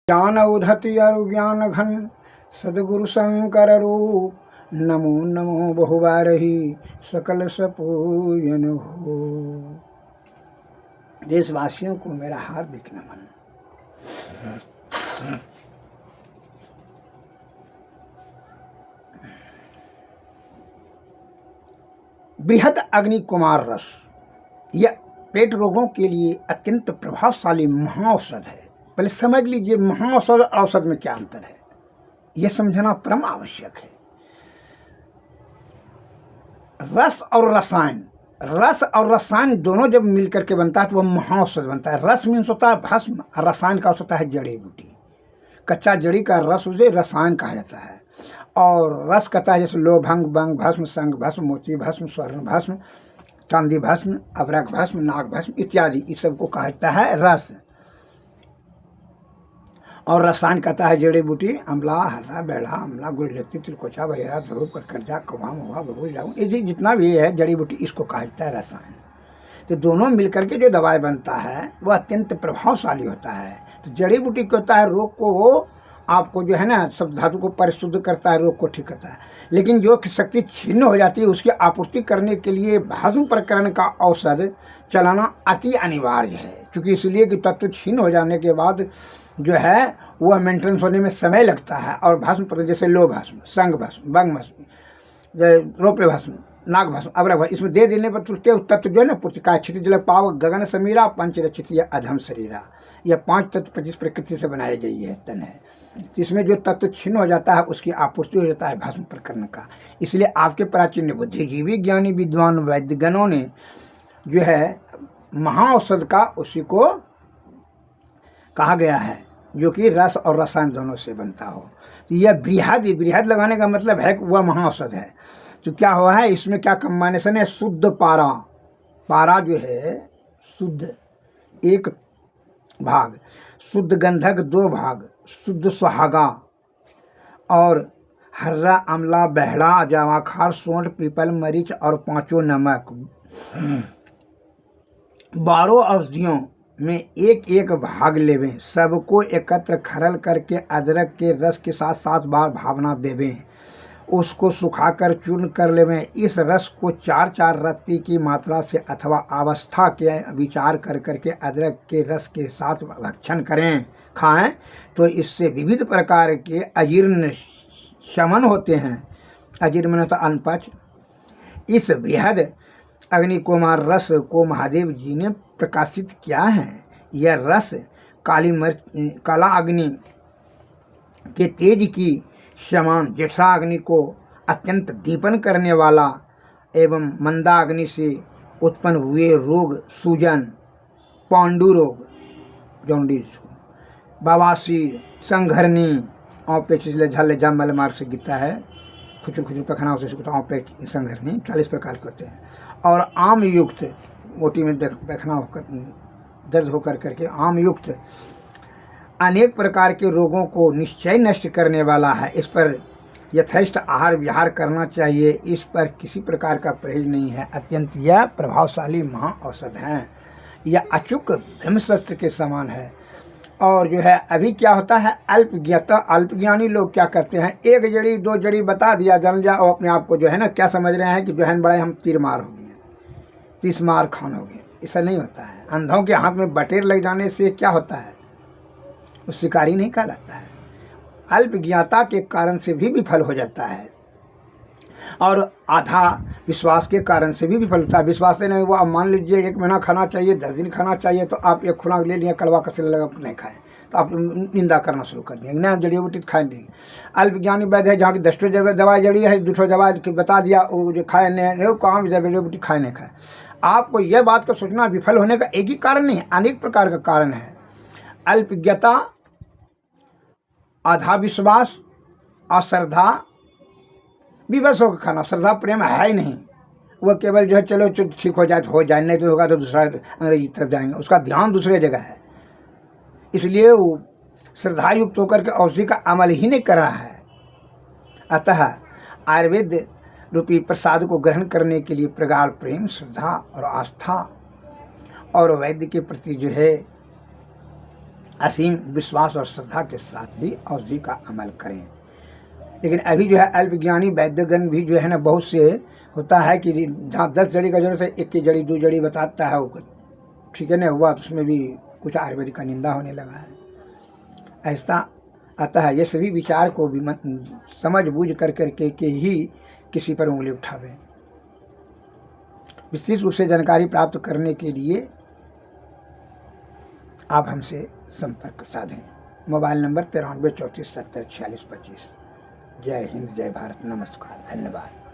ज्ञान उधति अरु ज्ञान घन सदगुरु शंकर रूप नमो नमो बहुबारही सकल सपूजन हो। देशवासियों को मेरा हार्दिक नमन। बृहद अग्नि कुमार रस यह पेट रोगों के लिए अत्यंत प्रभावशाली महाऔषध है। पहले समझ लीजिए महाऔषध और औषध में क्या अंतर है, यह समझना परम आवश्यक है। रस और रसायन दोनों जब मिलकर के बनता है तो वह महाऔषध बनता है। रस मीन्स होता है भस्म और रसायन का होता है जड़ी बूटी। कच्चा जड़ी का रस उसे रसायन कहा जाता है। और रस कहता है जैसे लोभंग बंग भस्म संग भस्म मोती भस्म स्वर्ण भस्म चांदी भस्म अभ्रक भस्म नाग भस्म इत्यादि, इस सब को कहा जाता है रस। और रसायन कहता है जड़ी बूटी अमला हर्रा बेड़ा अमला गुड़लती तिलकोचा बरेरा ध्रुव कटकरजा कौवा महुआ बबूल जाऊँ, ये जितना भी है जड़ी बूटी इसको कहा जाता है रसायन। तो दोनों मिलकर के जो दवाई बनता है वह अत्यंत प्रभावशाली होता है। तो जड़ी बूटी क्या होता है, रोग को आपको जो है ना सब धातु को परिशुद्ध करता है, रोग को ठीक करता है। लेकिन जो शक्ति छिन्न हो जाती है उसकी आपूर्ति करने के लिए भस्म प्रकरण का औषध चलाना अति अनिवार्य है। क्योंकि इसलिए कि तत्व छिन्न हो जाने के बाद जो है वह मेंटेनेंस होने में समय लगता है। और भस्म पर जैसे लो भस्म संग भस्म बंग भस्म रोपे भस्म नाग भस्म अवरक भस्म इसमें दे देने पर तुरते तत्व जो है ना पूर्ति का क्षिति जल पाव गगन समीरा पंच रचित या अधम शरीरा, यह 5 तत्व 25 प्रकृति से बनाई गई है तन है। इसमें जो तत्व छिन्न हो जाता है उसकी आपूर्ति हो जाता है भस्म प्रकरण का। इसलिए आपके प्राचीन बुद्धिजीवी ज्ञानी विद्वान वैद्यगणों ने जो है महाऔषध का उसी को कहा गया है, जो कि रस और रसायन दोनों से बनता हो। यह बृहद लगाने का मतलब है कि वह महाऔषध है। तो क्या हुआ है, इसमें क्या कम्बाइनेशन है, शुद्ध पारा जो है शुद्ध 1 भाग, शुद्ध गंधक 2 भाग, शुद्ध सुहागा और हर्रा अमला बहड़ा जावाखार सोंठ पीपल मरीच और 5 नमक। 12 औषधियों में 1 भाग लेवें, सबको एकत्र खरल करके अदरक के रस के साथ 7 बार भावना देवें, उसको सुखाकर चूर्ण कर लेवें। इस रस को 4 रत्ती की मात्रा से अथवा अवस्था के विचार कर करके अदरक के रस के साथ भक्षण करें खाएं तो इससे विविध प्रकार के अजीर्ण शमन होते हैं। अजीर्ण तो अनपच। इस बृहद अग्नि कुमार रस को महादेव जी ने प्रकाशित किया है। यह रस काला अग्नि के तेज की समान जठरा अग्नि को अत्यंत दीपन करने वाला एवं मंदा अग्नि से उत्पन्न हुए रोग सूजन पांडु रोग जॉन्डिस बवासीर संघरनी औ पे छिछले झल जमल मार्ग से गिरता है खुचर पखना से औ पे संघरनी 40 प्रकार के होते हैं। और आम युक्त ओटी में पैखाना होकर दर्द होकर करके आम युक्त अनेक प्रकार के रोगों को निश्चय नष्ट करने वाला है। इस पर यथेष्ट आहार विहार करना चाहिए, इस पर किसी प्रकार का परहेज नहीं है। अत्यंत यह प्रभावशाली महाऔषध हैं। यह अचूक ब्रह्मशस्त्र के समान है। और जो है अभी क्या होता है, अल्पज्ञानी लोग क्या करते हैं, 1 जड़ी 2 जड़ी बता दिया जन जा और अपने आप को जो है ना क्या समझ रहे हैं कि जो है बड़े हम तीर मार हो गए 30 मार खान हो गए। ऐसा नहीं होता है। अंधों के हाथ में बटेर लग जाने से क्या होता है, वो शिकारी नहीं कहलाता है। अल्पज्ञाता के कारण से भी विफल हो जाता है और आधा विश्वास के कारण से भी विफल होता है। विश्वास से नहीं, वो अब मान लीजिए 1 महीना खाना चाहिए 10 दिन खाना चाहिए तो आप 1 खुराक ले लिया कड़वा कसे लगा नहीं खाएं तो आप निंदा करना शुरू कर देंगे, नहीं जड़ी बूटी खाए देंगे। अल्पज्ञानी वैद्य है जहाँ की 10 दवाई जड़ी है 2 दवाई बता दिया वो जो खाए नहीं कहाँ भी जड़ी बूटी खाए नहीं खाए। आपको यह बात को सोचना विफल होने का एक ही कारण नहीं है, अनेक प्रकार का कारण है। अल्पज्ञता, आधा विश्वास, अश्रद्धा, विवश होकर खाना। श्रद्धा प्रेम है ही नहीं, वह केवल जो है चलो ठीक हो जाए नहीं तो होगा तो दूसरा अंग्रेजी तरफ जाएंगे, उसका ध्यान दूसरे जगह है। इसलिए वो श्रद्धा युक्त होकर के औषधि का अमल ही नहीं कर रहा है। अतः आयुर्वेद रूपी प्रसाद को ग्रहण करने के लिए प्रगाढ़ प्रेम श्रद्धा और आस्था और वैद्य के प्रति जो है असीम विश्वास और श्रद्धा के साथ भी औषधि का अमल करें। लेकिन अभी जो है अल्पज्ञानी वैद्यगण भी जो है ना, बहुत से होता है कि जहाँ 10 जड़ी का जरूरत है, 1 की जड़ी 2 जड़ी बताता है, वो ठीक है ना हुआ, तो उसमें भी कुछ आयुर्वेदिक का निंदा होने लगा है। ऐसा आता है। ये सभी विचार को भी समझ बूझ कर करके के ही किसी पर उंगली उठावे। विशेष रूप से जानकारी प्राप्त करने के लिए आप हमसे संपर्क साधें। Mobile number 93 34 70 46 25। जय हिंद, जय भारत, नमस्कार, धन्यवाद।